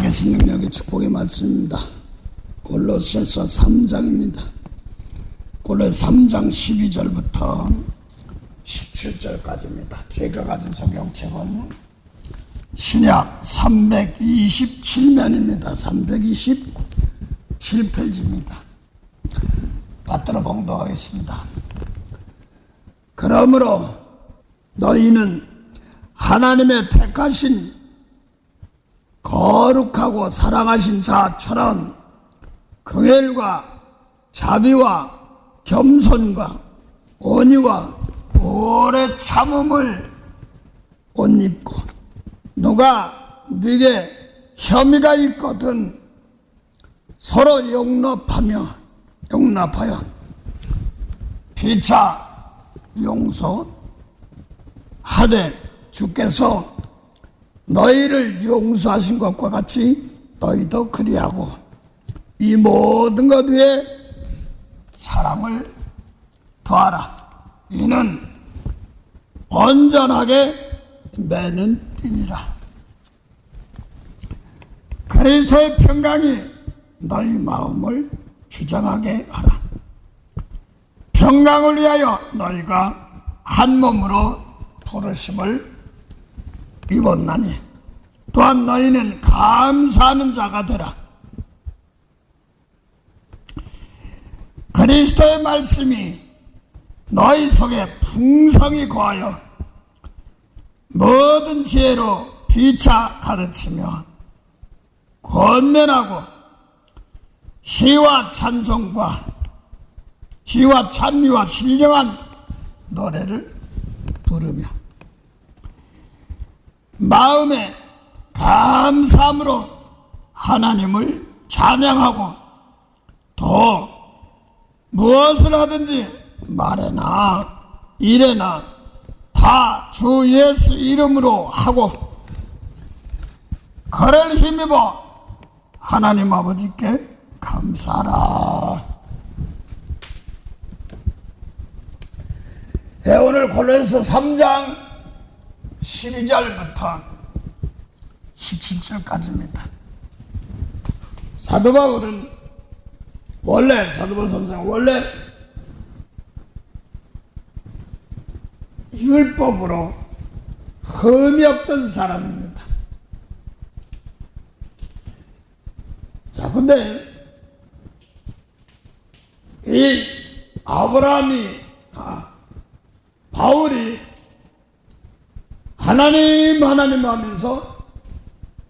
살아계신 능력의 축복의 말씀입니다. 골로새서 3장입니다. 골로새 3장 12절부터 17절까지입니다. 제가 가진 성경책은 신약 327면입니다. 327페이지입니다. 받들어 봉독하겠습니다. 그러므로 너희는 하나님의 택하신 거룩하고 사랑하신 자처럼 긍휼과 자비와 겸손과 온유와 오래 참음을 옷 입고 누가 네게 혐의가 있거든 서로 용납하여 피차 용서하되 주께서 너희를 용서하신 것과 같이 너희도 그리하고 이 모든 것 위에 사랑을 더하라. 이는 온전하게 매는 띠니라. 그리스도의 평강이 너희 마음을 주장하게 하라. 평강을 위하여 너희가 한 몸으로 부르심을 입었나니 또한 너희는 감사하는 자가 되라. 그리스도의 말씀이 너희 속에 풍성히 거하여 모든 지혜로 피차 가르치며 권면하고 시와 찬미와 신령한 노래를 부르며 마음에 감사함으로 하나님을 찬양하고 또 무엇을 하든지 말에나 일에나 다 주 예수 이름으로 하고 그를 힘입어 하나님 아버지께 감사하라. 오늘 골로새 3장 12절부터 17절까지입니다. 사도 바울은 사도 바울 선생은 원래 율법으로 흠이 없던 사람입니다. 자, 근데 이 바울이 하나님 하면서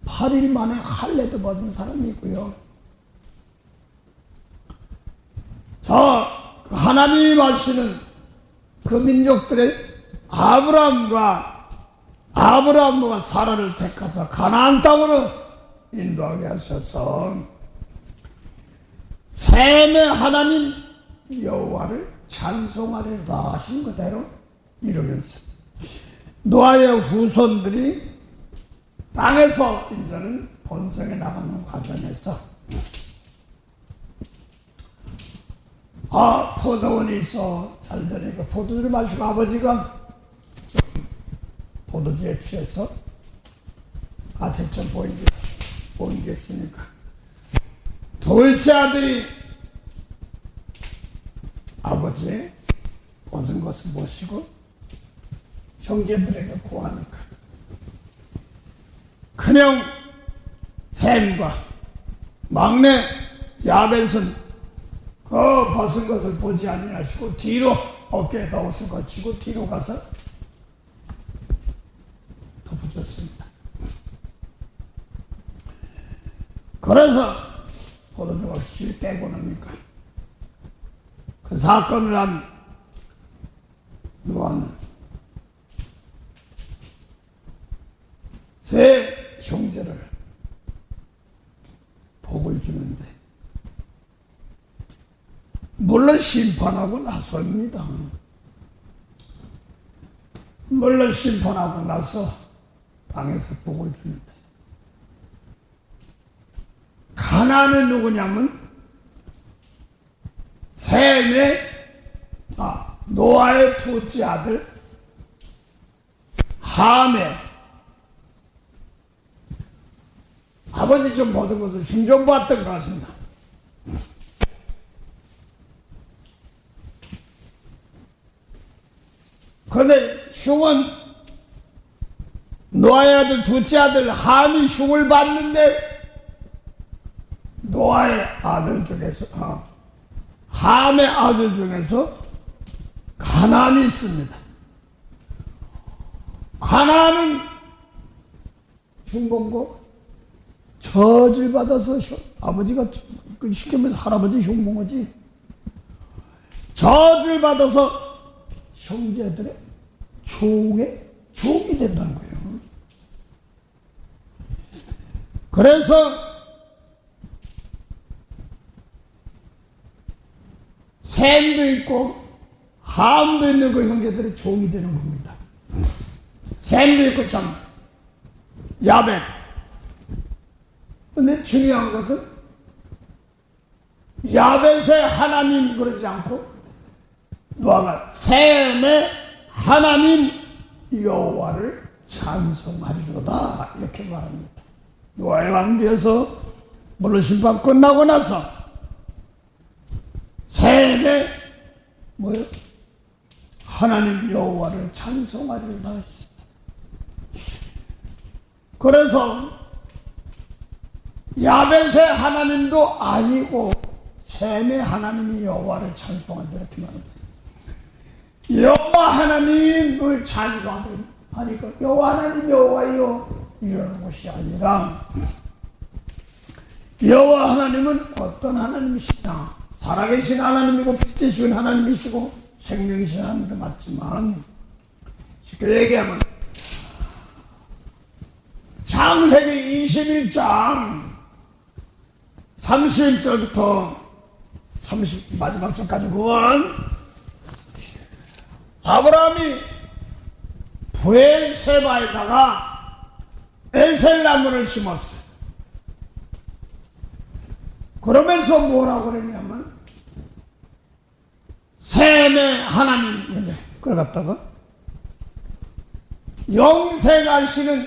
8일 만에 할례도 받은 사람이고요. 하나님이 하시는 그 민족들의 아브라함과 사라를 택하사 가나안 땅으로 인도하게 하셔서 셈의 하나님 여호와를 찬송하리로다 하신 그대로 이루면서 노아의 후손들이 땅에서 이제는 본성에 나가는 과정에서 포도원이 있어 잘 되니까 포도주를 마시고 아버지가 포도주에 취해서 아책처럼 보이겠으니까 둘째 아들이 아버지의 벗은 것을 모시고 형제들에게 고하니까 큰형 셈과 막내 야벳은 그 벗은 것을 보지 아니하시고 뒤로 어깨에다 옷을 거치고 뒤로 가서 덮어줬습니다. 그래서 포도주가 실 깨고 나니까 그 사건을 한 노아는 세 형제를 복을 주는데 물론 심판하고 나서입니다. 물론 심판하고 나서 땅에서 복을 주는데 가나안은 누구냐면 셈의 노아의 둘째 아들 함의 아버지 좀 모든 것을 흉좀 보았던 것 같습니다. 그런데 흉은 노아의 아들 둘째 아들 함이 흉을 봤는데 노아의 아들 중에서 함의 아들 중에서 가나안이 있습니다. 가나안은 흉본거 저질 받아서 아버지가 시키면서 할아버지 흉본 거지. 저질 받아서 형제들의 종이 된다는 거예요. 그래서 셈도 있고 함도 있는 그 형제들의 종이 되는 겁니다. 셈도 있고 참 야벳. 근데 중요한 것은 야벳의 하나님 그러지 않고 노아가 셈의 하나님 여호와를 찬송하리로다 이렇게 말합니다. 노아의 왕조에서 물론 심판 끝나고 나서 셈의 뭐요? 하나님 여호와를 찬송하리로다 했습니다. 그래서 야벳의 하나님도 아니고 셈의 하나님이 여호와를 찬송한다 이렇게 말합니다. 여호와 하나님을 찬송하니까 여호와 하나님 여호와여 이러는 것이 아니라 여호와 하나님은 어떤 하나님이시냐, 살아계신 하나님이고 빛이신 하나님이시고 생명이신 하나님도 맞지만 쉽게 얘기하면 창세기 21장 31절부터 30 마지막 절까지 보면 아브라함이 부엘세바에다가 에셀나무를 심었어요. 그러면서 뭐라고 그랬냐면 셈의 하나님 그걸 갖다가 영생하시는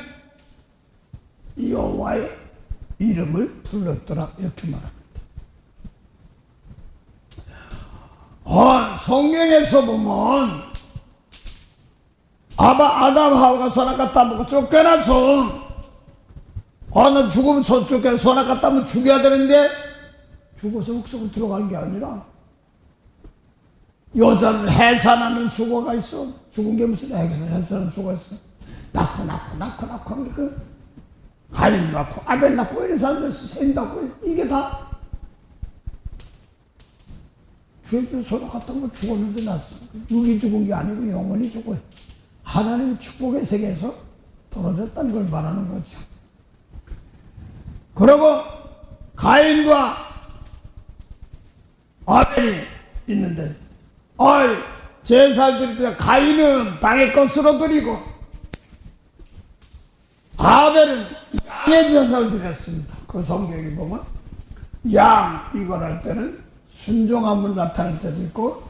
여호와의 이름을 불렀더라 이렇게 말합니다. 성경에서 보면 아담 하와가 선악 따먹고 쫓겨나서 너 죽으면 쫓겨나 선악 따면 죽여야 되는데 죽어서 흙속으로 들어간 게 아니라 여자는 해산하는 수고가 있어. 죽은 게 무슨 해산하는 수고가 있어. 낳고 한 게 가인 낳고 아벨 낳고 이런 사람들 셈 낳고 이게 다 죄주 선악 따면 죽었는데 났어. 육이 죽은 게 아니고 영원히 죽어요. 하나님의 축복의 세계에서 떨어졌다는 걸 말하는 거죠. 그리고 가인과 아벨이 있는데 제사를 드릴 때 가인은 땅의 것으로 드리고 아벨은 양의 제사를 드렸습니다. 그 성경에 보면 양 이걸 할 때는 순종함을 나타낼 때도 있고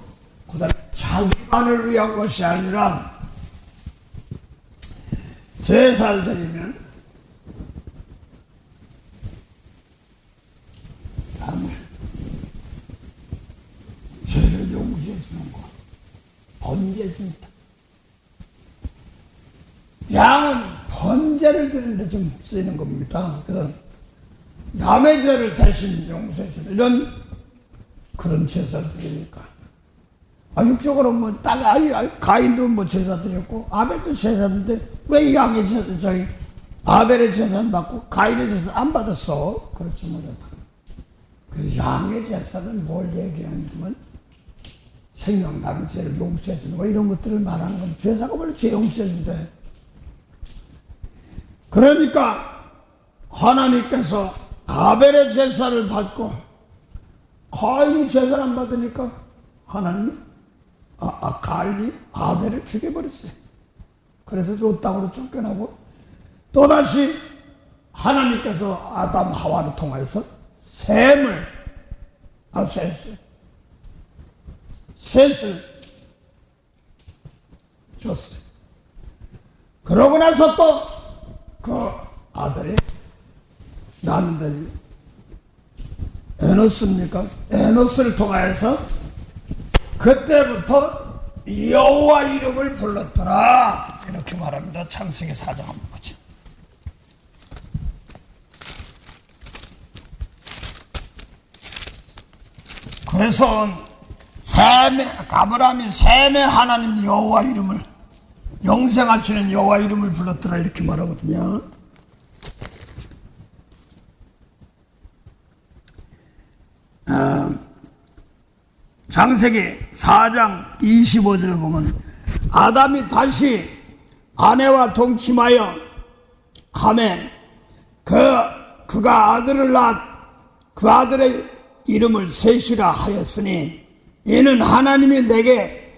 그 다음에 자기만을 위한 것이 아니라 제사를 드리면 남을 죄를 용서해 주는 것, 번제 준다. 양은 번제를 드리는데 좀 쓰이는 겁니다. 그래서 남의 죄를 대신 용서해 주는 이런 그런 제사를 드리니까. 육적으로 뭐 가인도 뭐 제사 드렸고 아벨도 제사 드렸는데 왜 양의 제사 아벨의 제사는 받고 가인의 제사 안 받았어? 그렇지 못하다. 그 양의 제사는 뭘 얘기하냐면 생명 남의 죄를 용서해 주는 거 이런 것들을 말하는 건 제사가 원래 죄 용서해 준대. 그러니까 하나님께서 아벨의 제사를 받고 가인이 제사를 안 받으니까 하나님이 가인이 아벨을 죽여버렸어요. 그래서 또 땅으로 쫓겨나고 또다시 하나님께서 아담 하와를 통해서 셋을 줬어요. 그러고 나서 또 그 아들이 낳는데 에노스입니까? 에노스를 통하여서 그때부터 여호와 이름을 불렀더라 이렇게 말합니다. 창세기 4장 한번 보죠. 그래서 아브라함이 셈의 하나님 여호와 이름을, 영생하시는 여호와 이름을 불렀더라 이렇게 말하거든요. 창세기 4장 25절을 보면 아담이 다시 아내와 동침하여 하매 그가 아들을 낳아 그 아들의 이름을 셋이라 하였으니 이는 하나님이 내게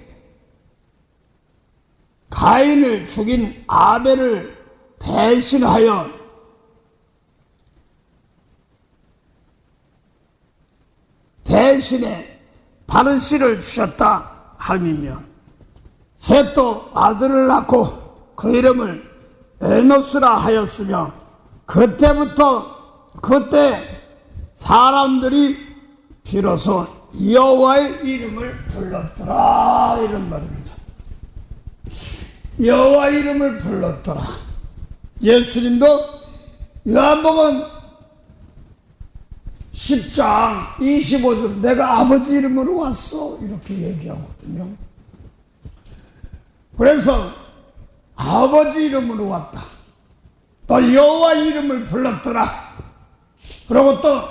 가인을 죽인 아벨을 대신에 다른 씨를 주셨다 함이며 셋도 아들을 낳고 그 이름을 에노스라 하였으며 그때 사람들이 비로소 여호와의 이름을 불렀더라 이런 말입니다. 여호와 이름을 불렀더라. 예수님도 요한복음 10장 25절 내가 아버지 이름으로 왔어 이렇게 얘기하거든요. 그래서 아버지 이름으로 왔다. 또 여호와 이름을 불렀더라. 그리고 또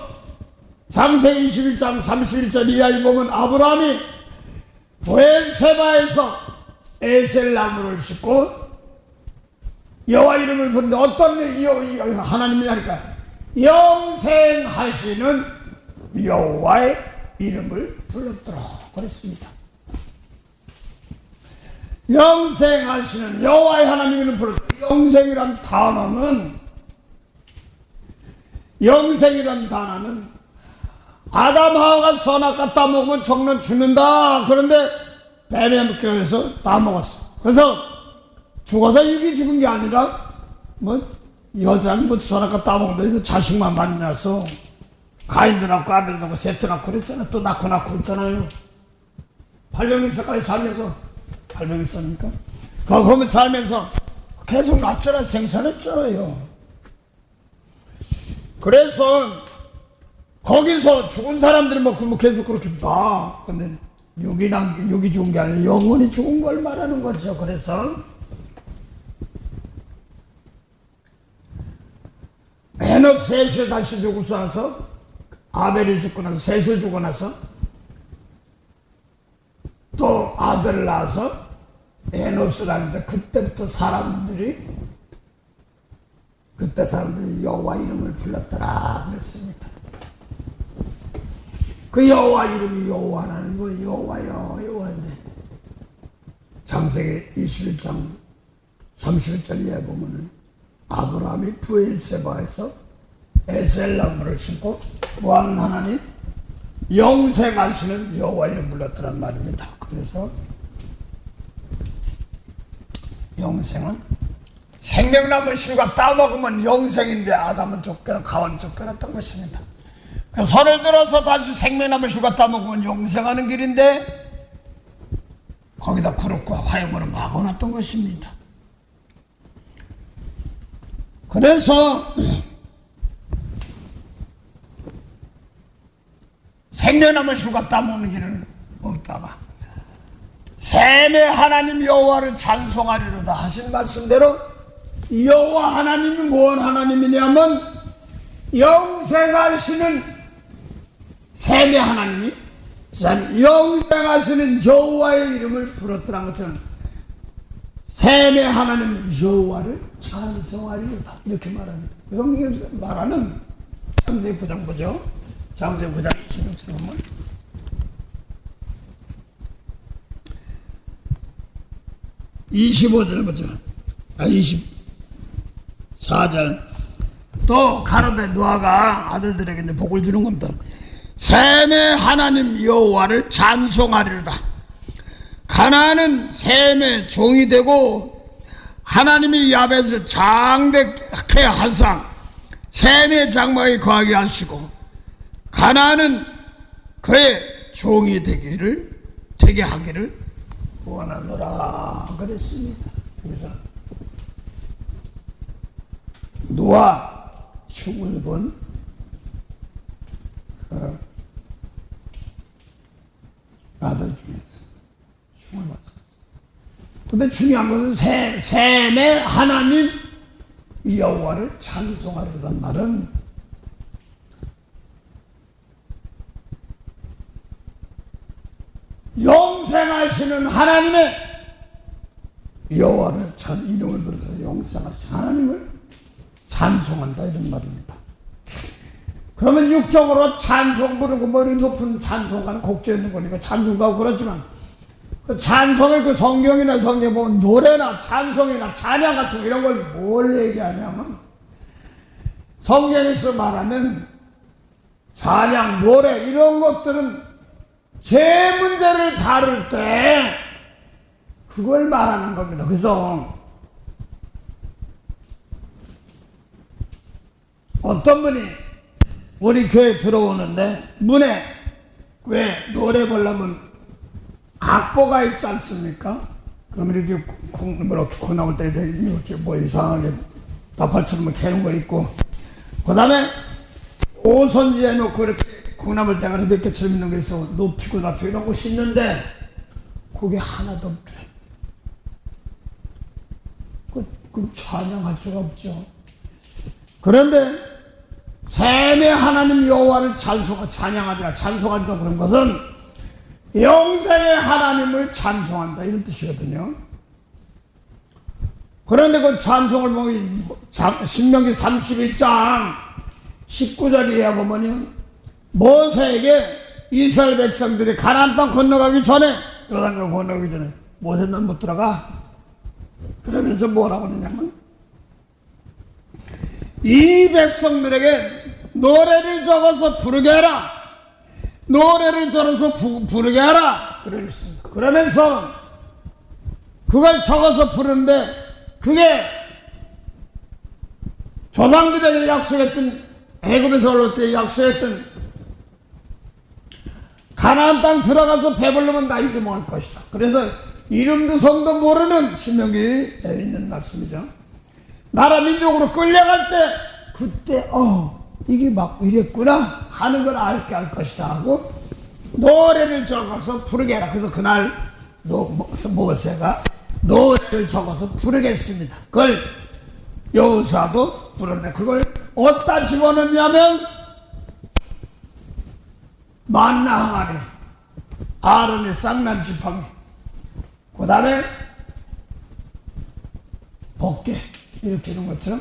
창세기 21장 31절 이하에 보면 아브라함이 브엘세바에서 에셀나무를 싣고 여호와 이름을 부르는데 어떤 하나님이라니까 영생하시는 여호와의 이름을 불렀더라 그랬습니다. 영생하시는 여호와의 하나님 이름을 불렀더라. 영생이란 단어는 아담 하와가 선악과 따먹으면 종론 죽는다. 그런데 뱀에 묶여서 따먹었어. 그래서 죽어서 육이 죽은 게 아니라 여자는 선악과 따먹는데 자식만 많이 낳아서 가인도 낳고 아벨도 낳고 셋도 낳고 그랬잖아. 또 낳고 그랬잖아요. 800일까지 살면서 800일입니까? 거기 살면서 계속 낳잖아. 생산했잖아요. 그래서 거기서 죽은 사람들이 계속 그렇게 봐. 근데 육이 죽은 게 아니라 영혼이 죽은 걸 말하는 거죠. 그래서 에노스 셋을 다시 죽고 나서 아벨이 죽고 나서 셋을 죽고 나서 또 아들을 낳아서 에노스라는데 그때 사람들이 여호와 이름을 불렀더라 그랬습니다. 그 여호와 이름이 여호와라는 거 여호와인데 창세기 21장 31절에 보면은 아브라함이 브엘세바에서 에셀나무를 심고 뭐하는 하나님? 영생하시는 여호와 이름 불렀더란 말입니다. 그래서 영생은 생명나무 씨가 따먹으면 영생인데 아담은 가원이 쫓겨났던 것입니다. 손을 들어서 다시 생명나무 씨가 따먹으면 영생하는 길인데 거기다 구름과 화염으로 막아놨던 것입니다. 그래서 생명나무 씨가 따먹는 길은 없다가 셈의 하나님 여호와를 찬송하리로다 하신 말씀대로 여호와 하나님이 무슨 하나님이냐면 영생하시는 셈의 하나님이 영생하시는 여호와의 이름을 불렀더란 것처럼 셈의 하나님 여호와를 찬송하리로다 이렇게 말합니다. 성경에서 말하는 창세기 9장 보죠. 창세기 9장 26절 보면 (25절) 보죠. 24절 또 가로되 노아가 아들들에게 이제 복을 주는 겁니다. 셈의 하나님 여호와를 찬송하리로다. 가나안은 셈의 종이 되고 하나님이 야벳을 장대케 하사 셈의 장막에 거하게 하시고 가나안은 그의 종이 되게 하기를 원하노라 그랬습니다. 그래서 노아 흉을 본 아들 중에서 흉을 봤습니다. 근데 중요한 것은 셈의 하나님 여호와를 찬송하려던 말은 영생하시는 하나님의 여호와를 이름을 불러서 영생하신 하나님을 찬송한다 이런 말입니다. 그러면 육적으로 찬송 부르고 머리 높은 찬송가는 곡조 있는 거니까 찬송가고 그렇지만 그 찬송을 그 성경이나 성경에 보면 노래나 찬송이나 찬양 같은 이런 걸 뭘 얘기하냐면 성경에서 말하는 찬양, 노래 이런 것들은 제 문제를 다룰 때 그걸 말하는 겁니다. 그래서 어떤 분이 우리 교회 들어오는데 문에 왜 노래 보려면 악보가 있지 않습니까? 그러면 이렇게 콩 나올 때 이렇게 뭐 이상하게 나팔처럼 캐는 거 있고 그 다음에 오선지에 놓고 이렇게 콩나물 대가리 몇 개처럼 있는 거 있어 높이고 낮추고 이런 곳이 있는데 그게 하나도 없더래. 그 찬양할 수가 없죠. 그런데 셈의 하나님 여호와를 찬양하자 찬송한다 그런 것은 영생의 하나님을 찬송한다 이런 뜻이거든요. 그런데 그 찬송을 보면 신명기 31장 19절에 보면 모세에게 이스라엘 백성들이 가나안 땅 건너가기 전에 요단강 건너가기 전에 모세 넌 못 들어가 그러면서 뭐라고 하냐면 이 백성들에게 노래를 적어서 부르게 하라 노래를 적어서 부르게 하라 그랬습니다. 그러면서 그걸 적어서 부르는데 그게 조상들에게 약속했던 애굽에서 올라올 때 약속했던 가나안 땅 들어가서 배불르면 나 잊어먹을 것이다. 그래서 이름도 성도 모르는 신명기에 있는 말씀이죠. 나라 민족으로 끌려갈 때 그때 이게 막 이랬구나 하는 걸 알게 할 것이다 하고 노래를 적어서 부르게 해라. 그래서 그날 모세가 노래를 적어서 부르겠습니다. 그걸 여호수아도 부르는데 그걸 어디다 집어넣냐면 만나 항아리 아론의 쌍난 지팡이 그 다음에 법궤 이렇게 이런 것처럼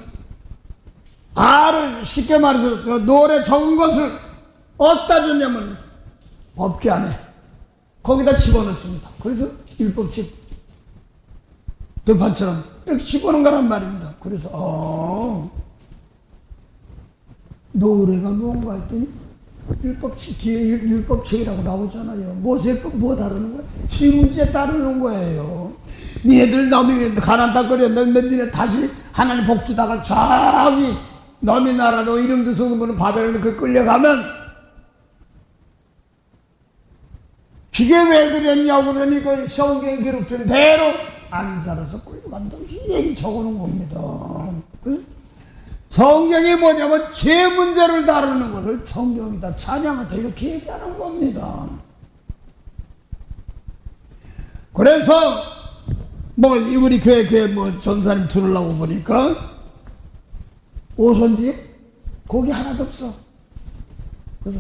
쉽게 말해서 저 노래 적은 것을 어디다 줬냐면 법궤 안에 거기다 집어넣습니다. 그래서 율법책 들판처럼 이렇게 집어넣은 거란 말입니다. 그래서 노래가 뭔가 했더니 율법책 뒤에 율법책이라고 나오잖아요. 모세법 뭐 다루는 거야? 제 문제 따르는 거예요. 니네들 남이 가나안 땅 거리면 니네 다시 하나님 복주다가 저기 너미 나라로 이름도 속으면 바벨론에 그 끌려가면 그게 왜 그랬냐고 그러니 그 성경에 기록된 대로 안 살아서 끌려간다고 이 얘기 적어놓은 겁니다. 성경이 뭐냐면 제 문제를 다루는 것을 성경이다 찬양하다 이렇게 얘기하는 겁니다. 그래서 우리 교회 전사님 들으려고 보니까 오선지 거기 하나도 없어. 그래서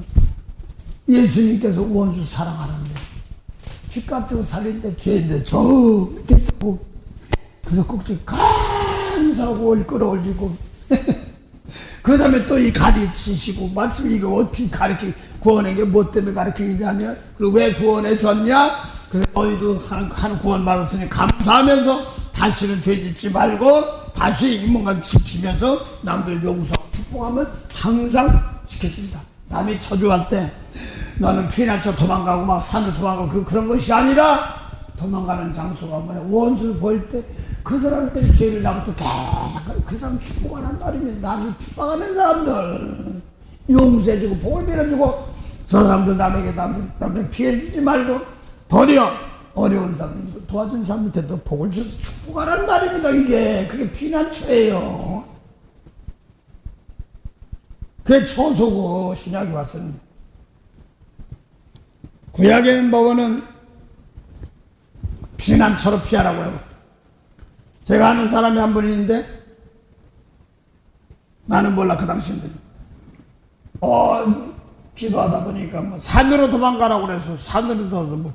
예수님께서 원수 사랑하는데 핏값 주고 살린데 죄인데 저 밑에 그래서 꼭지 감사하고 끌어올리고 그 다음에 또 이 가르치시고 말씀 이거 어떻게 구원한 게 뭐 때문에 가르치느냐 그리고 왜 구원해 줬냐 그래서 너희도 한 구원 받았으니 감사하면서 다시는 죄 짓지 말고 다시 뭔가 지키면서 남들 용서하고 축복하면 항상 지켜준다. 남이 처주할 때 너는 피난처 도망가고 막 산으로 도망가고 그런 것이 아니라 도망가는 장소가 뭐야? 원수를 보일 때 그 사람들이 죄를 나부터 그 사람 축복하는 날이면 남을 핍박하는 사람들 용서해주고 복을 빌어주고 저 사람들 남에게 피해를 주지 말고 도리어 어려운 사람 도와준 사람한테도 복을 줘서 축복하는 날입니다. 그게 피난처예요. 그게 초소고 신약이 왔습니다. 구약에는 보면은 피난처로 피하라고 해요. 제가 아는 사람이 한 분 있는데 나는 몰라 그 당시인데 기도하다 보니까 뭐 산으로 도망가라고 그래서 산으로 들어서 뭐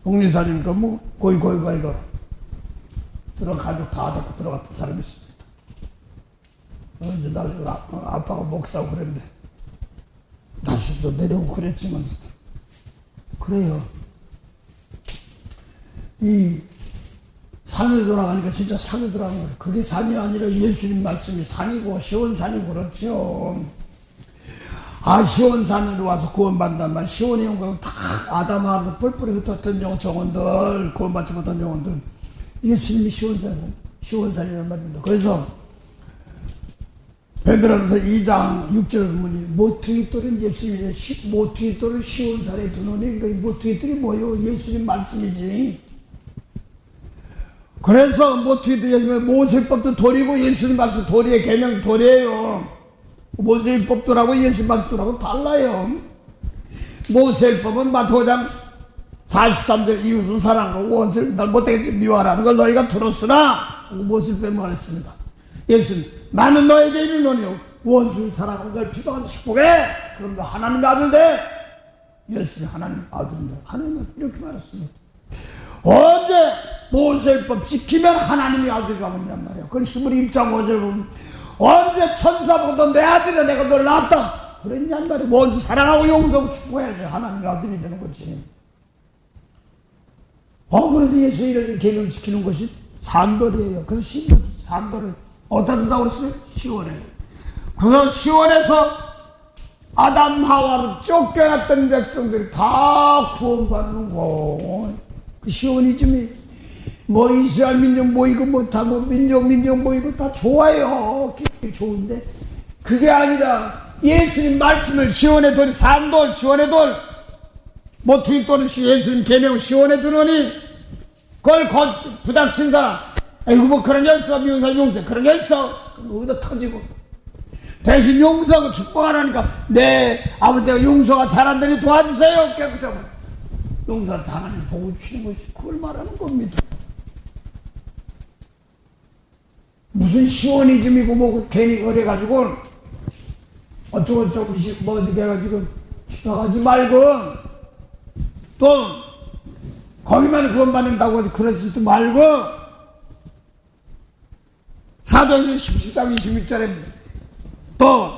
독립산이니까 뭐 고이 가족 다 데리고 들어갔던 사람이 있습니다. 이제 나중에 아빠가 목사고 그랬는데 다시 또 내려오고 그랬지만 그래요. 이 산에 돌아가니까 진짜 산에 돌아가는 거예요. 그게 산이 아니라 예수님 말씀이 산이고 시온산이고 그렇죠. 시온산으로 와서 구원받는단 말. 시온의 영광은 다 아담하고 뿔뿔이 흩었던 영혼들 구원받지 못한 영혼들 예수님이 시온산이란 말입니다. 그래서 베드로전서 2장 6절 보면 모퉁이 돌은 예수님이 모퉁이 돌을 시온산에 두노니 그 모퉁이 돌이 뭐예요? 예수님 말씀이지. 그래서 모퉁이 돌이 모세법도 돌이고 예수님 말씀 돌이의 계명 돌이에요. 모세법도라고 예수님 말씀하고 달라요. 모세법은 마태오장 43절 이웃은 사랑하고 원수를 못되게 미워하라는 걸 너희가 들었으나 모세법에 말했습니다. 예수님 나는 너에게 이르노니 원수를 사랑하고 널 비방하는 축복해. 그럼 너 하나님의 아들 돼. 예수님 하나님 아들인데 하나님은 이렇게 말했습니다. 언제 모세법 지키면 하나님의 아들이라고 한단 말이야. 그걸 히브리 1장 5절 보면 언제 천사보다 내 아들이야 내가 널 낳았다 그랬냔 말이야. 원수 사랑하고 용서하고 축복해야지 하나님의 아들이 되는 거지. 그래서 예수 이런 계명 지키는 것이 산돌이에요. 그래서 산돌을 어디다 둔다고 그랬어요? 시온에. 그래서 시온에서 아담 하와로 쫓겨났던 백성들이 다 구원받는 거. 그 시온이즘이 뭐 이스라엘 민족 모이고 못하고 민족 모이고 다 좋아요. 좋은데 그게 아니라 예수님 말씀을 시온의 돌이 산돌 시온의 돌 모퉁이 돌은 예수님 계명 시온에 두노니 그걸 부닥친 사람 아이고 뭐 그런 게 있어 미운 용서 그런 게 있어 어디다 터지고 대신 용서하고 축복하라니까 내 아버지가 용서가 잘한다니 도와주세요. 깨끗하고 용서한테 하나님 복을 주시는 것이 그걸 말하는 겁니다. 무슨 시원이즘이고 뭐 괜히 어려가지고 어쩌고 조금씩 뭐 어떻게 해가지고 희박하지 말고 또 거기만 구원받는다고 그러지도 말고 사도행전 17장 26절에 또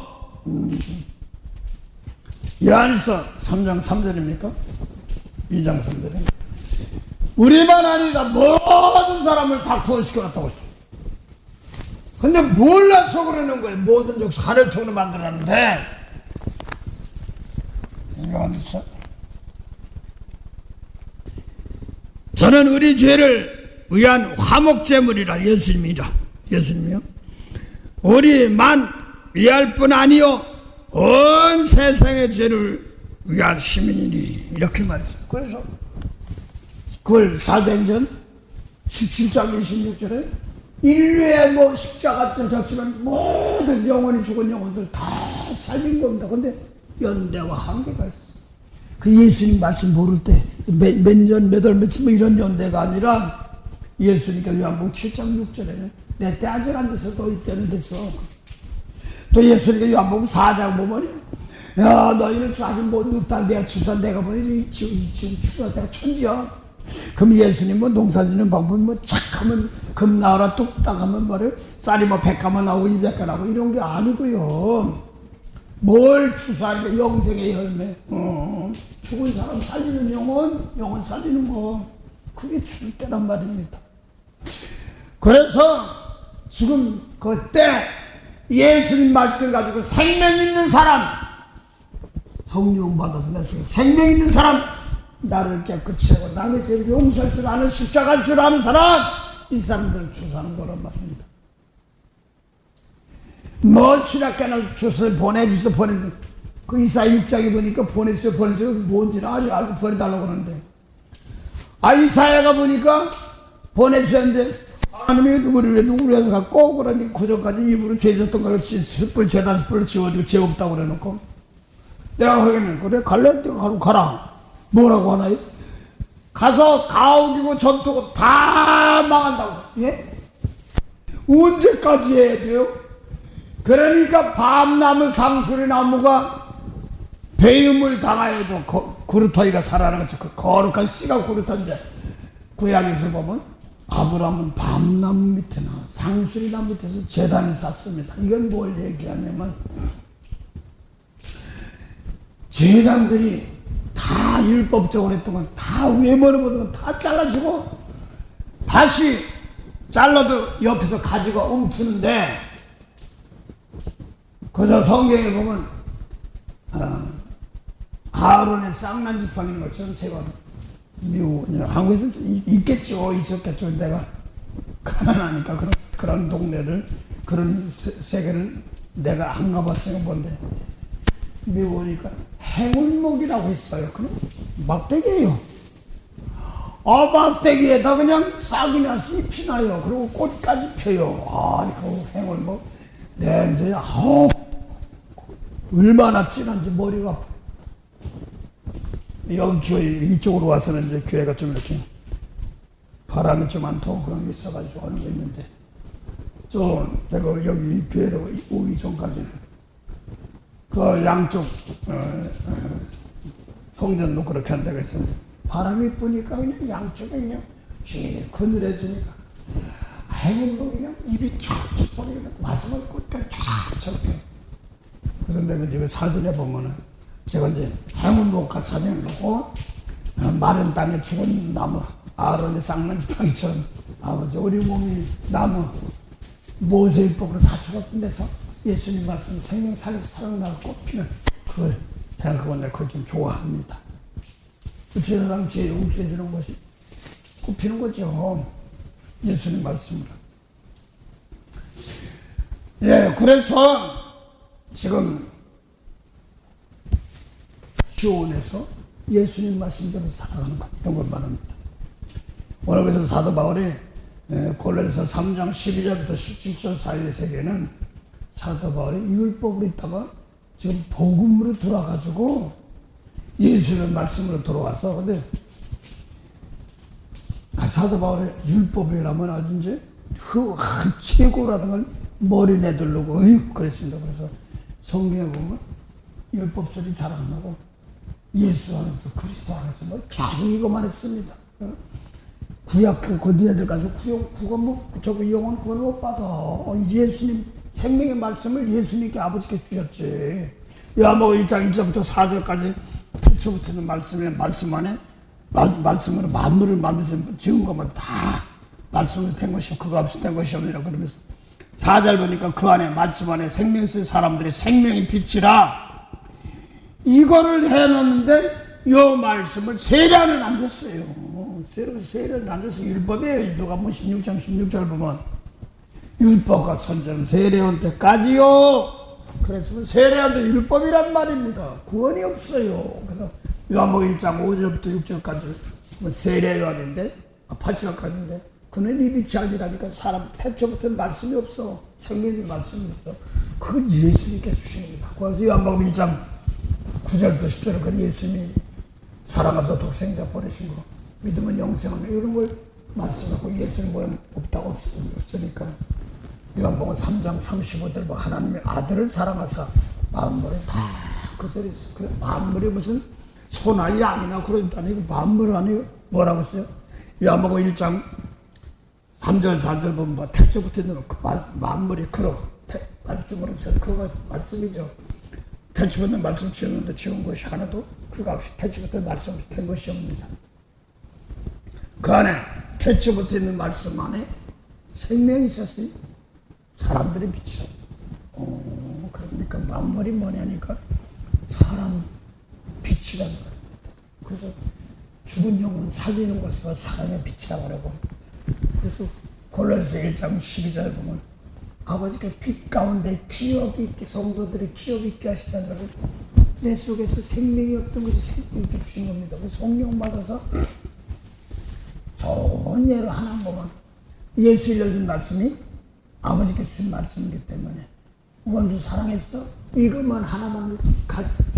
요한일서 3장 3절입니까? 2장 3절에 우리만 아니라 모든 사람을 다 구원시켜놨다고 했어. 근데 몰라서 그러는 거예요. 모든 족 산을 통으로 만들었는데 요한일서 저는 우리 죄를 위한 화목제물이라 예수님이요 우리만 위할 뿐 아니요 온 세상의 죄를 위한 시민이니 이렇게 말했어요. 그래서 그걸 사도행전 17장 26절에 인류의 뭐 십자가쯤 졌지만 모든 영혼이 죽은 영혼들 다 살린 겁니다. 근데 연대와 한계가 있어. 그 예수님 말씀 모를 때 몇 월 며칠 뭐 이런 연대가 아니라 예수님께서 요한복음 7장 6절에는 내 때 아직 안 돼서 너희 때는 됐어. 또 예수님께서 요한복음 4장 보면 야 너희는 아직 못 늙다 내가 추수한 내가 보니 지금 추수한 내가 천지야. 그럼 예수님은 농사짓는 방법이 뭐 착하면 금 나와라 뚝딱 하면 뭐를 쌀이 뭐 100가만 나오고 200가 나오고 이런 게 아니고요. 뭘 추수하니까 영생의 열매 죽은 사람 살리는 영혼 살리는 거 그게 추수 때란 말입니다. 그래서 지금 그때 예수님 말씀 가지고 생명 있는 사람 성령 받아서 내 속에 생명 있는 사람 나를 깨끗이 하고 남의 죄를 용서할 줄 아는, 십자가할 줄 아는 사람, 이 사람들을 주사하는 거란 말입니다. 뭐 신학교나 주소를 보내주소 그 이사야 6장에 보니까 보내주세요 뭔지는 아직 알고 보내달라고 그러는데, 이사야가 보니까 보내주셨는데 하나님이 누구를 해서 갖고 그러니 그전까지 입으로 죄졌던 걸 숯불 죄다 숯불을 지워주고 죄 없다고 그래놓고, 내가 하기는 그래 갈래? 내가 가라. 뭐라고 하나요? 가서 가옥이고 전투고 다 망한다고. 예? 언제까지 해야 돼요? 그러니까 밤나무 상수리 나무가 배임을 당하여도 그루터기가 살아나는 거죠. 그 거룩한 씨가 그루터인데, 구약에서 보면 아브라함은 밤나무 밑에나 상수리 나무 밑에서 제단을 쌓습니다. 이건 뭘 얘기하냐면, 제단들이 다 율법적으로 했던 건 다 외모로 보던 건 다 잘라주고, 다시 잘라도 옆에서 가지고 옮기는데, 그래서 성경에 보면 아론의 쌍난 지팡이인 것처럼, 제가 한국에서 있겠죠, 있었겠죠. 내가 가난하니까 그런 동네를, 그런 세계를 내가 안 가봤으니까 뭔데, 미국 오니까 행운목이라고 있어요. 그럼 막대기예요. 막대기에다 그냥 싹이 나서 잎이 나요. 그리고 꽃까지 펴요. 이거 행운목 냄새야. 얼마나 진한지 머리가 아파. 여기 교회 이쪽으로 와서는 이제 교회가 좀 이렇게 바람이 좀 안 통하고 그런 게 있어가지고 하는 거 있는데, 제가 여기 교회로 오기 전까지는 그 양쪽 성전도 그렇게 한 데가 있었는데, 바람이 부니까 그냥 양쪽에 그냥 그늘해지니까 행운도 그냥 입이 촥촥 버리고 마지막 끝까지 촥촥 펴. 그래서 내가 지금 사진에 보면은 제가 이제 행운목화 사진을 놓고 마른 땅에 죽은 나무, 아론의 쌍난 지팡이처럼 아버지 우리 몸이 나무 모세율법으로 다 죽었던 데서 예수님 말씀 생명 살려서 살아나고 꽃피는 그걸 생각하고 그걸 좀 좋아합니다. 그 세상 죄 용서해 주는 것이 꽃피는 거죠. 예수님 말씀으로. 예, 그래서 지금 시온에서 예수님 말씀대로 살아가는 것, 이런 걸 말합니다. 오늘 그래서 사도 바울이 골로새서 3장 12절부터 17절 사이의 세계는 사도 바울이 율법으로 있다가 지금 복음으로 돌아가지고 예수님 말씀으로 돌아와서, 근데 사도 바울의 율법이라면 아주 이제 최고라는 걸 머리 내두르고 그랬습니다. 그래서 성경에 보면 율법 소리 잘 안 나고 예수 안에서 그리스도 안에서 뭐 계속 이거만 했습니다. 구약 그 니네들 가지고 그거 뭐 저거 영원 구원 못 받아. 예수님 생명의 말씀을 예수님께 아버지께 주셨지. 요한복음 1장 1절부터 4절까지 태초부터는 말씀 안에 말씀으로 만물을 만드신 지은 것만 다 말씀으로 된 것이요 그거 없이 된 것이 없느니라 그러면서 4절 보니까 그 안에 말씀 안에 생명 속의 사람들의 생명의 빛이라 이거를 해놓는데 이 말씀을 세례는 안 줬어요. 세례를 안 줬어요. 율법이에요. 누가 뭐 16장 16절 보면 율법과 선지자는 세례원 때까지요. 그래서 세례한도 율법이란 말입니다. 구원이 없어요. 그래서 요한복음 1장 5절부터 6절까지 뭐 세례요한인데 8절까지인데 그는 이 빛이 아니라니까 사람 태초부터 말씀이 없어. 생명의 말씀이 없어. 그건 예수님께 주시는 겁니다. 그래서 요한복음 1장 9절부터 10절은 그 예수님이 사랑하사 독생자 보내신 거 믿으면 영생하는 이런 걸 말씀하고 예수님 모양 없다고 없으니까 요한복음 3장 35절 뭐 하나님의 아들을 사랑하사 만물을 다 그 소리 그 만물이 무슨 소나 양이나 그런 게 아니고 만물 아니고 뭐라고 써요? 요한복음 1장 3절 4절 보면 뭐 태초부터 있는 그 만물이 그러 말씀으로 전 그거 말씀이죠. 태초부터 말씀 지었는데 지은 것이 하나도 그거 없이 태초부터 말씀 없이 된 것이 없습니다. 그 안에 태초부터 있는 말씀 안에 생명이 있었으니 사람들의 빛이라. 그러니까 만물이 뭐냐니까 사람 빛이라는 거예요. 그래서 죽은 영혼 살리는 것으로 사랑의 빛이라고 그러고, 그래서 골로새 1장 12절 보면 아버지께 빛 가운데 기업 있게, 성도들이 기업 있게 하시다는 것을, 내 속에서 생명이 없던 것이 생명 있게 주신 겁니다. 그 성령 받아서 좋은 예로 하나 보면 예수 일러준 말씀이 아버지께 주신 말씀이기 때문에 원수 사랑했어? 이것만 하나만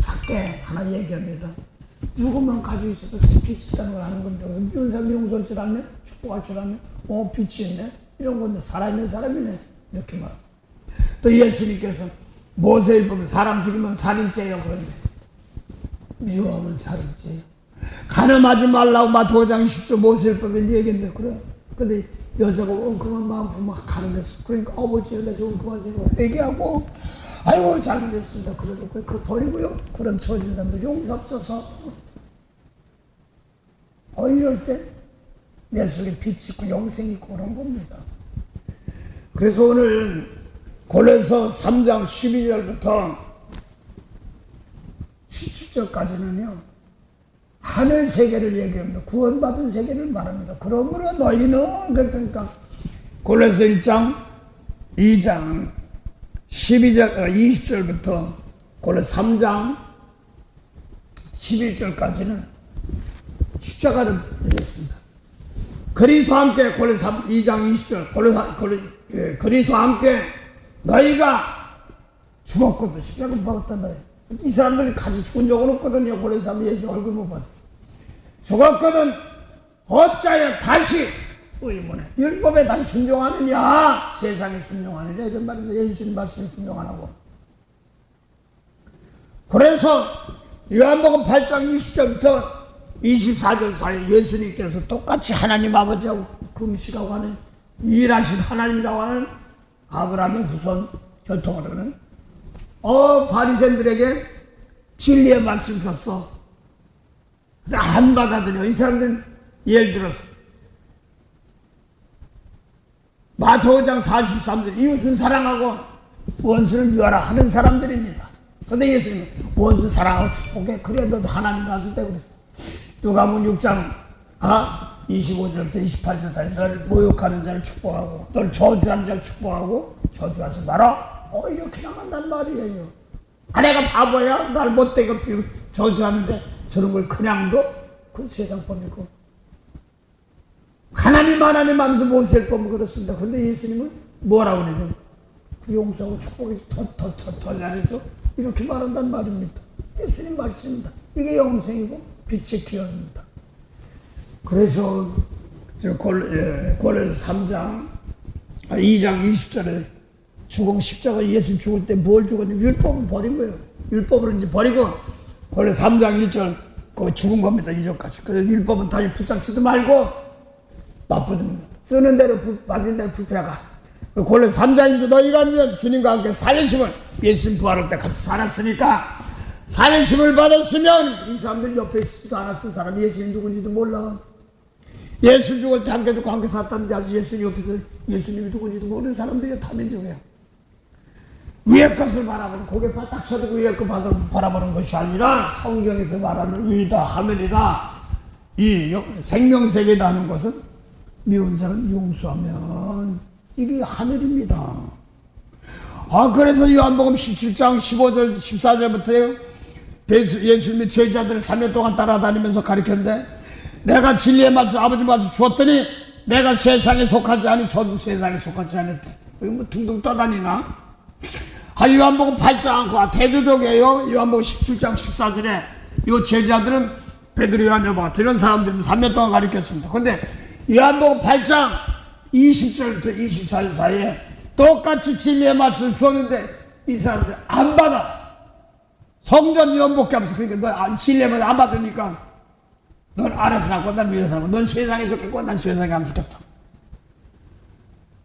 작게 하나 얘기합니다. 이것만 가지고 있어도 빛이라는 걸 아는 겁니다. 그래서 미운 사람 용서할 줄 알면, 축복할 줄 알면, 빛이 있네? 이런 건데 살아있는 사람이네. 이렇게 말합니다. 또 예수님께서 모세율법을 사람 죽이면 살인죄예요. 그런데 미워하면 살인죄예요. 간음하지 말라고 마태복음 10조 모세율법에 얘기했는데, 그래. 근데 여자가 엉큼한 마음 보면 간음했어. 그러니까 아버지요, 내 좋은 그만 생각 얘기하고, 아이고 잘못했습니다. 그래도 그거 버리고요. 그런 처진 사람들 용서없어서. 이럴 때 내 속에 빛이 있고 영생이 있고 그런 겁니다. 그래서 오늘 골로새 3장 12절부터 17절까지는요, 하늘 세계를 얘기합니다. 구원받은 세계를 말합니다. 그러므로 너희는, 그러니까 골로새 1장 2장 20절부터 골로새 3장 11절까지는 십자가를 얘기했습니다. 그리스도와 함께 골로새 2장 20절 그리스도와 함께 너희가 죽었거든. 십자가 못 박았단 말이에요. 이 사람들이 같이 죽은 적은 없거든요. 골로새 3장 예수 얼굴 못 봤어요. 죽었거든 어찌하여 다시 의문에 율법에 다시 순종하느냐, 세상에 순종하느냐, 이런 말입니다. 예수님 말씀에 순종 안 하고. 그래서 요한복음 8장 20절부터 24절 사이 예수님께서 똑같이 하나님 아버지하고 금식하고 하는 유일하신 하나님이라고 하는 아브라함의 후손 혈통을 하는 바리새인들에게 진리의 말씀 줬어. 안 받아들여. 이 사람들은 예를 들어서 마태복음 5장 43절 이웃은 사랑하고 원수는 미워하라 하는 사람들입니다. 그런데 예수님은 원수 사랑하고 축복해. 그래 너도 하나님 받을 때 그랬어. 누가복음 6장 25절부터 28절 사이 널 모욕하는 자를 축복하고 널 저주하는 자를 축복하고 저주하지 마라. 이렇게 나간단 말이에요. 내가 바보야? 날 못되게 저주하는데 저런 걸 그냥 둬? 그 세상 법이고. 하나님 하면서 모세를 보면 그렇습니다. 그런데 예수님은 뭐라고 그러냐면 그 용서하고 축복이 더 잘해줘. 이렇게 말한단 말입니다. 예수님 말씀입니다. 이게 영생이고 빛의 기원입니다. 그래서 골로새 3장 2장 20절에 죽은 십자가 예수 죽을 때 뭘 죽었냐면 율법은 버린 거예요. 율법을 이제 버리고 골로새 3장 1절 거기 죽은 겁니다. 2절까지. 그래서 율법은 다시 붙잡지도 말고 맞붙습니다. 쓰는 대로 받는 대로 부패가. 골로새 3장인지 너희가 주님과 함께 살리심을, 예수님 부활할 때 같이 살았으니까 살리심을 받았으면 이 사람들 옆에 있지도 않았던 사람이 예수님 누군지도 몰라. 예수 죽을 때 함께 죽고 함께 살았다는데 아직 예수님 옆에서 예수님이 누군지도 모르는 사람들이 다 민족이에요. 위의 것을 바라보는, 고개 바닥 쳐두고 위의 것 바라보는 것이 아니라 성경에서 말하는 위다 하늘이다 이 생명세계다 하는 것은 미운 사람 용서하면 이게 하늘입니다. 그래서 요한복음 17장 15절 14절부터요 예수님이 제자들을 3년 동안 따라다니면서 가르쳤는데, 내가 진리의 말씀 아버지 말씀 주었더니 내가 세상에 속하지 않니 저도 세상에 속하지 않았대. 이거 뭐 둥둥 떠다니나? 요한복음 8장 대조적이에요. 요한복음 17장 14절에 이 제자들은 베드로, 요한, 요한 같은 이런 사람들은 3년 동안 가르쳤습니다. 그런데 요한복음 8장 20절부터 24절 사이에 똑같이 진리의 말씀을 주었는데 이 사람들 안 받아. 성전 연복해 하면서, 그러니까 너 진리의 말씀 안 받으니까 넌 아래서 살고 난 위에서 살고 넌 세상에 속했고 난 세상에 안 속했다.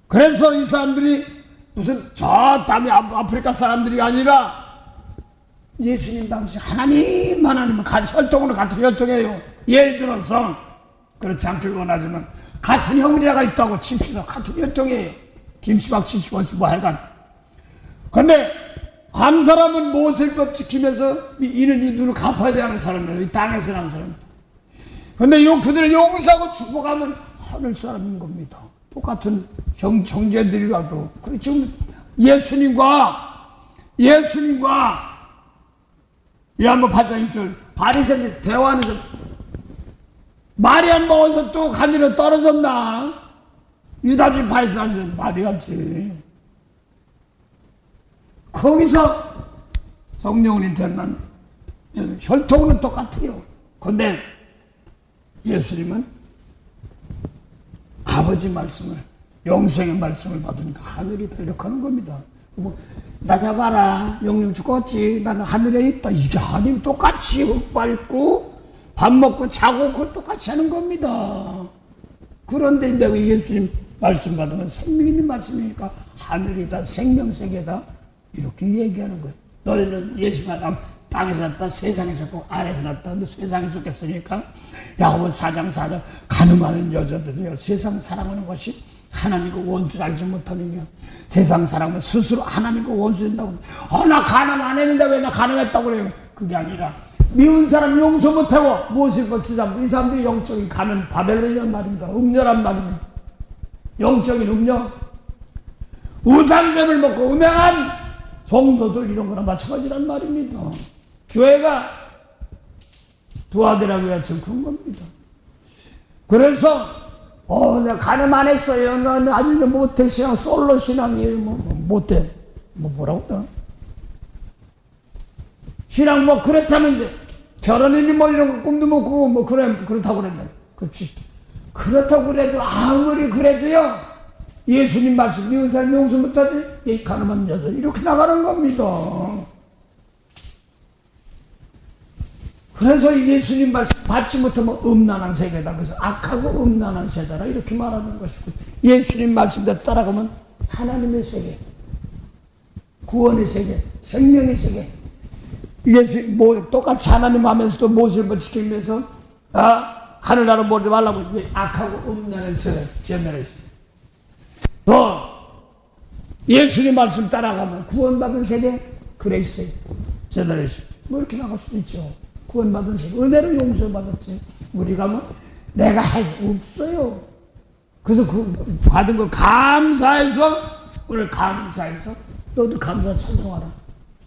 그래서 이 사람들이 무슨 저 남의 아프리카 사람들이 아니라 예수님 당시 하나님은 같은 혈통으로 같은 혈통이에요. 예를 들어서 그렇지 않길 원하지만 같은 형제가 있다고 칩시다. 같은 혈통이에요. 김씨박 씨씨원씨 뭐 하여간. 근데 한 사람은 모세법 지키면서 이는 이 눈을 갚아야 되는 사람이에요. 이 땅에서 난 사람. 근데 그들을 용서하고 축복하면 하늘 사람인 겁니다. 똑같은 형제들이라도. 지금 예수님과 요한복음 8장 1절 바리새인들 대화하면서 말이 안 먹어서 또 하늘에 떨어졌나? 유다지 바리새인들 말이 같지. 거기서 성령이 된다는 혈통은 똑같아요. 근데 예수님은 아버지 말씀을, 영생의 말씀을 받으니까 하늘이 다 이렇게 하는 겁니다. 나 잡아라, 영영 죽었지, 나는 하늘에 있다. 이게 아니면 똑같이 흙 밟고 밥 먹고 자고 그걸 똑같이 하는 겁니다. 그런데 내가 예수님 말씀 받으면 생명 있는 말씀이니까 하늘이다, 생명세계다 이렇게 얘기하는 거예요. 너희는 예수가 땅에서 났다, 세상에서 났고 아래에서 났다. 근데 세상에서 났으니까 야고보 4장 4절 가늠하는 여자들이여 세상 사랑하는 것이 하나님과 원수를 알지 못하느냐. 세상 사랑하면 스스로 하나님과 원수 된다고. 나 가늠 안 했는데 왜 나 가늠했다고 그래요. 그게 아니라 미운 사람 용서 못하고 무엇일 것이 이 사람들이 영적인 가면 바벨론이란 말입니다. 음녀란 말입니다. 영적인 음녀. 우상sem을 먹고 음행한 성도들 이런 거나 마찬가지란 말입니다. 교회가 두 아들하고 같이 그런 겁니다. 그래서 내가 가늠 안 했어요. 난 아주 못해 신앙, 솔로 신앙이에요. 못해. 뭐라고 또? 신앙 그렇다는데 결혼이니 이런 거 꿈도 못 꾸고 그렇다고 그랬는데 그렇다고 그래도 아무리 그래도요 예수님 말씀 미운 사람 용서 못하지 이 가늠한 여자 이렇게 나가는 겁니다. 그래서 예수님 말씀 받지 못하면 음란한 세계다. 그래서 악하고 음란한 세대라 이렇게 말하는 것이고 예수님 말씀대로 따라가면 하나님의 세계, 구원의 세계, 생명의 세계. 예수 똑같이 하나님 하면서도 모습을 지키기 위해서 하늘나라 보지 말라고 악하고 음란한 세대 전멸했어요. 또 예수님 말씀 따라가면 구원받은 세대 그레이스 제너레이션 이렇게 나갈 수도 있죠. 구원받은 세대 은혜로 용서받았지. 우리가 내가 할 수 없어요. 그래서 그 받은 걸 감사해서 오늘 감사해서 너도 감사 찬송하라.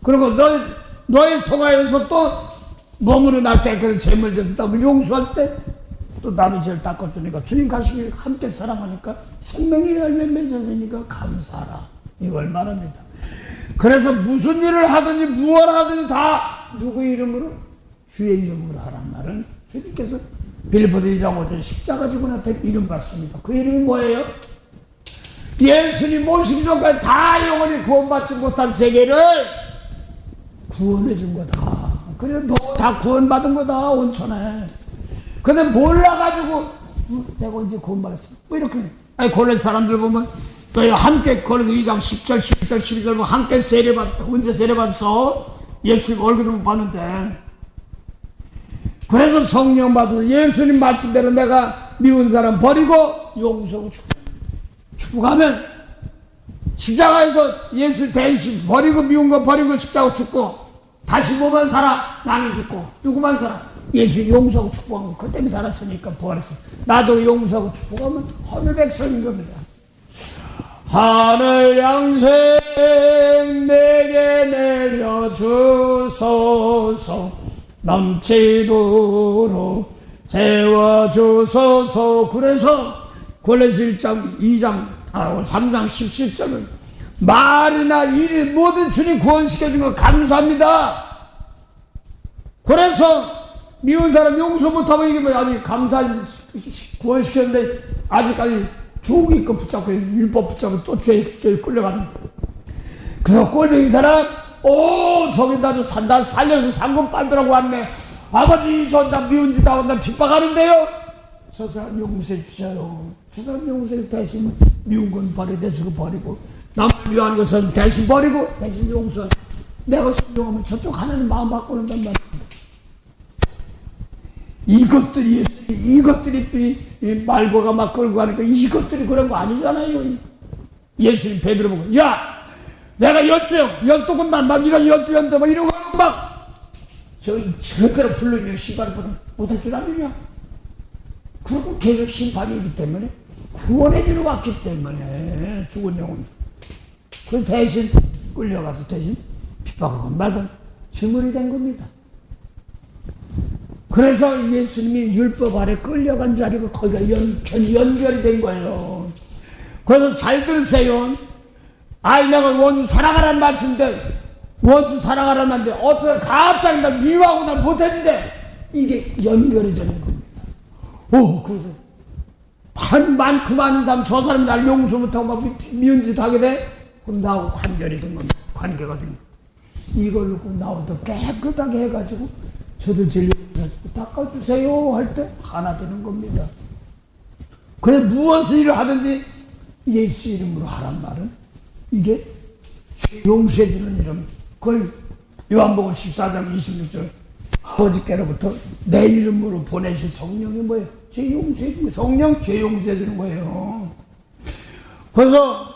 그리고 너를 통하여서 또 몸으로 날 때 그런 죄물 졌다고 용서할 때 또 남의 죄를 닦아주니까 주님 가시길 함께 사랑하니까 생명의 열매 맺어지니까 감사하라. 이걸 말합니다. 그래서 무슨 일을 하든지 무엇을 하든지 다 누구 이름으로? 주의 이름으로 하란 말은 주님께서 빌립보서 2장 5절 십자가 지고 나한테 이름 받습니다. 그 이름이 뭐예요? 예수님 모시기 전까지 다 영원히 구원받지 못한 세계를 구원해 준 거다. 그래 너 다 구원받은 거다 온천에. 근데 몰라가지고 내가 언제 구원받았어? 이렇게 고레 사람들 보면 또 함께 고레서 2장 10절 11절 12절 보면 함께 세례받았다. 언제 세례받았어? 예수님 얼굴을 못 봤는데. 그래서 성령 받은 예수님 말씀대로 내가 미운 사람 버리고 용서하고 축복하면 십자가에서 예수 대신 버리고 미운 거 버리고 십자가 죽고 다시 뭐만 살아? 나는 죽고 누구만 살아? 예수 용서하고 축복하고 그 때문에 살았으니까 부활했어. 나도 용서하고 축복하면 하늘 백성인 겁니다. 하늘 양생 내게 내려주소서 넘치도록 채워주소서. 그래서 골로새 1장 2장 3장 17절은 말이나 일이 모든 주님 구원시켜준 거 감사합니다. 그래서 미운 사람 용서 못하고 이게 아직 감사 구원시켰는데 아직까지 종이 거 붙잡고 율법 붙잡고 또 죄에 끌려가는 거예요. 그래서 꼴뱅이 사람 저기 나도 산다 살려서 상금 받으라고 왔네. 아버지 저 나 미운 짓 하고 나 핍박하는데요. 저 사람 용서해 주셔요. 저 사람 용서를 대신 미운 건 버리고 버리고 남을 미워하는 것은 대신 버리고 대신 용서. 내가 순종하면 저쪽 하나님 마음 바꾸는단 말입니다. 이것들이 말고가 막 끌고 가니까 이것들이 그런 거 아니잖아요. 예수님 베드로 보고 야 내가 12군만 막 이런 12연대 막 이러고 막 저대로 불러주면 시발보다 못할 줄 아느냐? 그리고 계속 심판이기 때문에 구원해주러 왔기 때문에 죽은 영혼. 그 대신 끌려가서 대신 핍박하건 말건 증언이 된 겁니다. 그래서 예수님이 율법 아래 끌려간 자리가 거기가 연결이 된 거예요. 그래서 잘 들으세요. 아이 내가 원수 사랑하라는 말씀인데 원수 사랑하라는 말인데 어떻게 갑자기 나 미워하고 나 못해지대. 이게 연결이 되는 겁니다. 오 그래서 많고 많은 사람 저 사람 날 용서 못하고 막 미운 짓 하게 돼? 그럼 나하고 관계가 된 겁니다. 관계가 된 겁니다. 이걸 놓고 나부터 깨끗하게 해가지고 저도 진리해가지고 닦아주세요 할 때 하나 되는 겁니다. 그래 무엇을 일을 하든지 예수 이름으로 하란 말은 이게 용서해주는 이름. 그걸 요한복음 14장 26절 아버지께로부터 내 이름으로 보내실 성령이 뭐예요? 죄 용서해주는 성령 죄 용서해주는 거예요. 그래서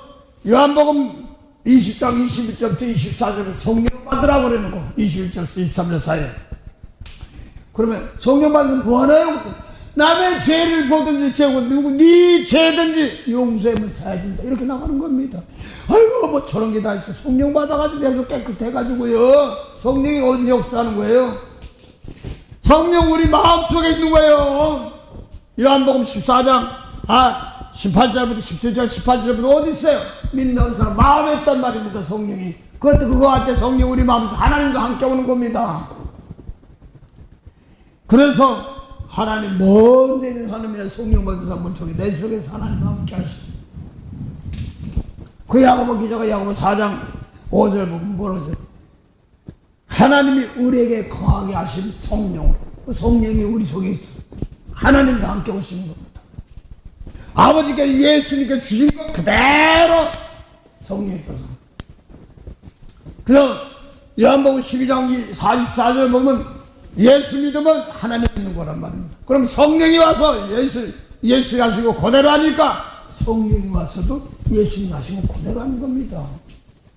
요한복음 20장 21절부터 24절에 성령 받으라고 그래놓고 21절 23절 사이에 그러면 성령 받으면 뭐하나요? 남의 죄를 보든지 죄고 누구 네 죄든지 용서하면 사해준다 이렇게 나가는 겁니다. 아이고 뭐 저런 게 다 있어. 성령 받아가지고 계속 깨끗해가지고요. 성령이 어디 역사하는 거예요? 성령 우리 마음속에 있는 거예요. 요한복음 14장 18절부터 17절 18절부터 어디 있어요? 믿는 사람 마음에 있단 말입니다. 성령이 그것도 그거한테 성령 우리 마음에서 하나님과 함께 오는 겁니다. 그래서 하나님 먼 데는 하나님의 성령 받은 사람 속에 내 속에서 하나님과 함께 하시고 그 야고보 기자가 야고보 4장 5절 보면 뭐라고 했어요? 하나님이 우리에게 거하게 하신 성령으로 그 성령이 우리 속에 있어 하나님과 함께 오시는 겁니다. 아버지께 예수님께 주신 것 그대로 성령이 줘서 그럼 요한복음 12장 44절 보면 예수 믿으면 하나님 있는 거란 말입니다. 그럼 성령이 와서 예수 하시고 그대로 하니까 성령이 와서도 예수님 하시고 그대로 하는 겁니다.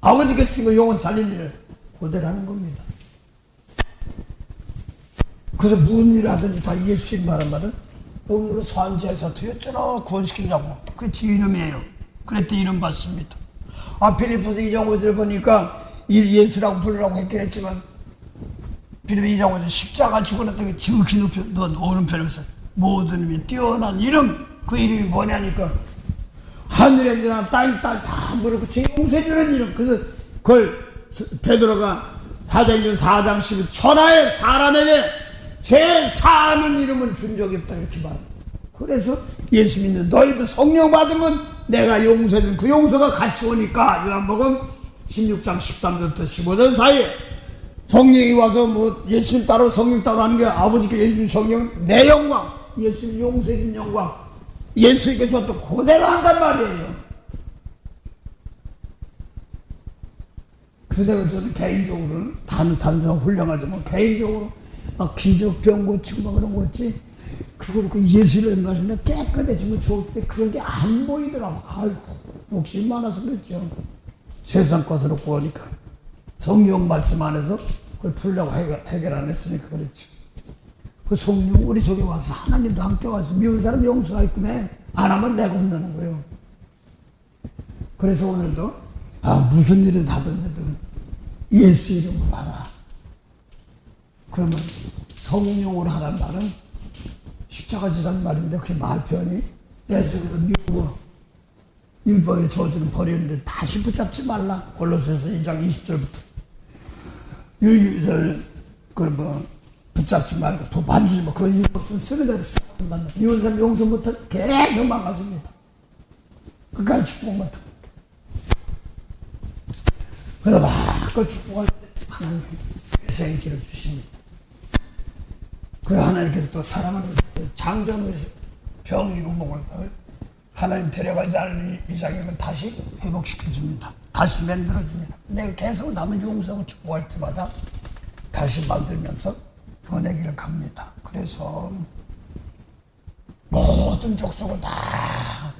아버지께 주신 거 영혼 살리는 일을 그대로 하는 겁니다. 그래서 무슨 일을 하든지 다 예수님 말한 말은 너무로 산지에서 드렸잖아 구원시키려고 그 지 이름이에요. 그랬더니 이름 받습니다. 필리포스 2장 5절 보니까 예수라고 부르라고 했긴 했지만 빌립보 2장 5절 십자가 죽어놨다가 지극히 높여 놓은 오른편에서 모든 이름이 뛰어난 이름 그 이름이 뭐냐니까 하늘에 있는 땅 다 물었고 죄 용서해주는 이름. 그래서 그걸 베드로가 사도행전 4장 10일 천하의 사람에게 죄 사하는 이름을 준 적이 없다 이렇게 말합니다. 그래서 예수 믿는 너희도 성령 받으면 내가 용서해준 그 용서가 같이 오니까 요한복음 16장 13절부터 15절 사이에 성령이 와서 뭐 예수님 따로 성령 따로 하는 게 아버지께 예수님 성령 내 영광 예수님 용서해준 영광 예수님께서 또 그대로 한단 말이에요. 그대로 저는 개인적으로는 다른 사람 훌륭하지만 개인적으로 막 기적 병 고치고 막 그런 거 있지 그걸 그 예수를 말씀에 깨끗해지면 좋을 때 그런 게 안 보이더라고. 아이고 욕심 많아서 그랬죠. 세상 것으로 구하니까 성령 말씀 안에서 그걸 풀려고 해결 안 했으니까 그렇죠. 그 성령 우리 속에 와서 하나님도 함께 와서 미운 사람 용서가 있구나 안 하면 내가 혼나는 거예요. 그래서 오늘도 무슨 일을 하든지든 예수 이름으로 하라. 그러면 성령으로 하란 말은 십자가 지란 말인데 그게 말 표현이 내 속에서 미워 율법의 저주는 버리는데 다시 붙잡지 말라. 골로새서 2장 20절부터 붙잡지 말고 더 만지지 마. 그 율법은 쓰는 대로 쓴다. 미운 사람 용서 못해 계속 망가집니다. 끝까지 축복 못해. 그래서 막 그 축복할 때 하나님 생기를 주십니다. 그 하나님께서 또 사랑하는 장정의 병이고 목을 하나님 데려가지 않을 이상이면 다시 회복시켜줍니다. 다시 만들어줍니다. 내가 계속 남은 용서하고 축복할 때마다 다시 만들면서 은혜 길을 갑니다. 그래서 모든 족속은 다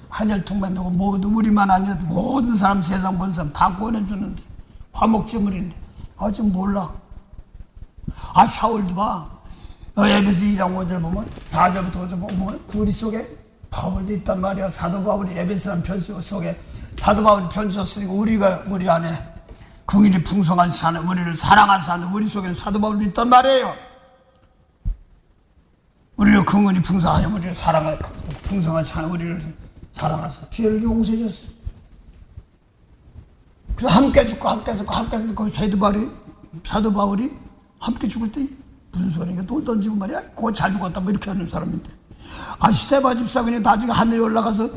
한혈통 만들고 모두 우리만 아니라 모든 사람 세상 본 사람 다 구원해주는데 화목제물인데 아직 몰라. 사울도 봐. 에베소 2장 5절 보면 4절부터 5절 보면 구리 속에 바울도 있단 말이야. 사도 바울이 에베소라는 편지 속에 사도 바울이 편지 썼으니까 우리 안에 긍휼이 풍성한 사는 우리를 사랑하는 사는 우리 속에는 사도 바울도 있단 말이에요. 우리를 긍휼이 풍성하여 우리를 사랑할 풍성한 사는 우리를 사랑하사 죄를 용서해 줬어. 그래서 함께 죽고 함께 죽고 함께 죽고 사도 바울이 함께 죽을 때 무슨 소리인가 돌 던지고 말이야. 그거 잘 죽었다 뭐 이렇게 하는 사람인데 스테반 집사가 그냥 나중에 하늘에 올라가서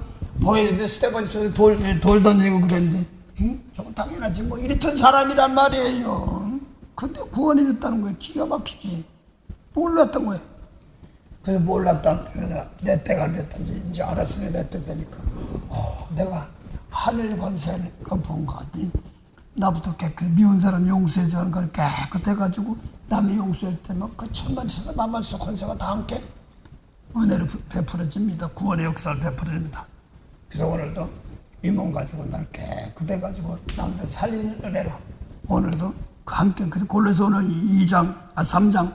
보여주는데 스테반 집사가 돌 던지고 그랬는데 저거 당연하지 뭐 이랬던 사람이란 말이에요. 근데 구원해 줬다는 거예요. 기가 막히지. 몰랐던 거예요. 그래서 내 때가 됐던지 이제 알았으니 내 때 되니까 내가 하늘 권세를 본 것 같더니 나부터 미운 사람 용서해 주는 걸 깨끗해가지고 남이 용서할 때만 그 천만천사 만만수 권세가 다 함께 은혜를 베풀어집니다. 구원의 역사를 베풀어집니다. 그래서 오늘도 이 몸 가지고 날 깨끗해가지고 남들 살리는 은혜로 오늘도 함께 그래서 골로새 오늘 3장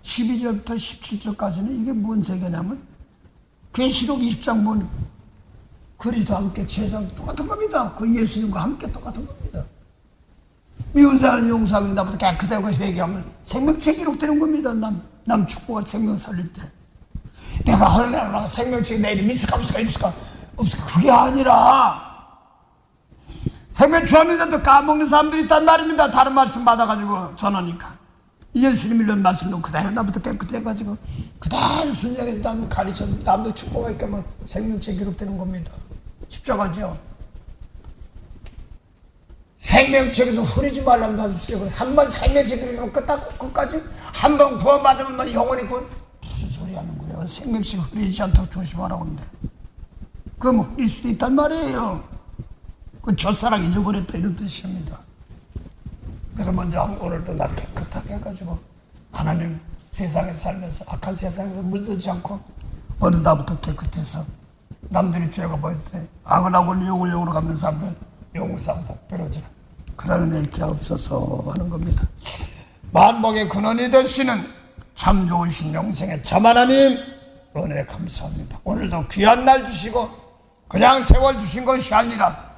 12절부터 17절까지는 이게 뭔 세계냐면 계시록 20장 보면 그리스도와 함께 제사도 똑같은 겁니다. 그 예수님과 함께 똑같은 겁니다. 미운 사람 용서하고 나보다 깨끗하고 회개하면 생명책 기록되는 겁니다. 남 축복할 생명 살릴 때 내가 하늘나라 생명책이 내 이름이 있을까 없을까 그게 아니라 생명 주었는데도 까먹는 사람들이 있단 말입니다. 다른 말씀 받아가지고 전하니까 예수님 이런 말씀도 그대로 나부터 깨끗해가지고 그대로 순종해서 남 가르쳐 남도 축복하니까 뭐 생명책 기록되는 겁니다. 십자가죠. 생명책에서 흐리지 말라면 놔주세요. 한번 생명책 기록하면 끝까지 한 번 구원받으면 영원히 구원 무슨 소리 하는 거예요. 생명책 흐리지 않도록 조심하라고 하는데 그럼 흐릴 수도 있단 말이에요. 그 첫사랑 잊어버렸다 이런 뜻입니다. 그래서 먼저 오늘도 나 깨끗하게 해가지고 하나님 세상에 살면서 악한 세상에서 물들지 않고 어느 나부터 깨끗해서 남들이 죄가 보일 때 악을 하고 욕을 갚는 사람들 용상 복배로주는 그런 은혜 있게 없어서 하는 겁니다. 만복의 근원이 되시는 참 좋으신 영생의 참 하나님 은혜 감사합니다. 오늘도 귀한 날 주시고 그냥 세월 주신 것이 아니라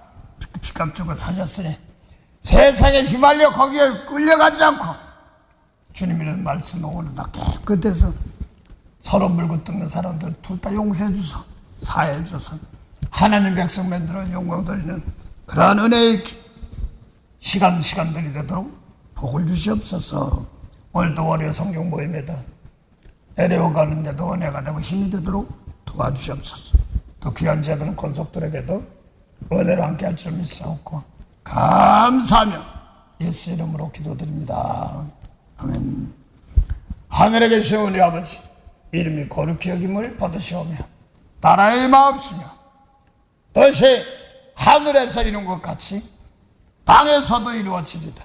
피값 주고 사셨으니 세상에 휘말려 거기에 끌려가지 않고 주님이라는 말씀을 오늘 다 깨끗해서 서로 물고 뜯는 사람들 둘 다 용서해 주소 사해 주소 하나님 백성 만들어 영광 돌리는 그러한 은혜의 시간들이 되도록 복을 주시옵소서. 오늘도 월요 성경 모임에다 내려가는데도 은혜가 되고 힘이 되도록 도와주시옵소서. 또 귀한 제자들은 권속들에게도 은혜로 함께 할 줄 믿사옵고 감사하며 예수 이름으로 기도드립니다. 아멘. 하늘에 계신 우리 아버지 이름이 거룩히 여김을 받으시오며 나라의 임하옵시며 뜻이 하늘에서 이룬 것 같이 땅에서도 이루어지리다.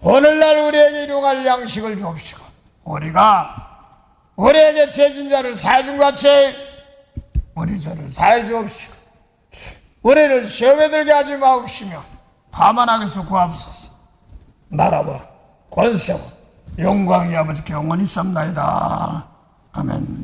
오늘날 우리에게 일용할 양식을 주옵시고 우리가 우리에게 죄진 자를 사해준 것 같이 우리 죄를 사해 주옵시고 우리를 시험에 들게 하지 마옵시며 다만 악에서 구하옵소서. 나라와 권세와 영광이 아버지께 영원히 쌉나이다. 아멘.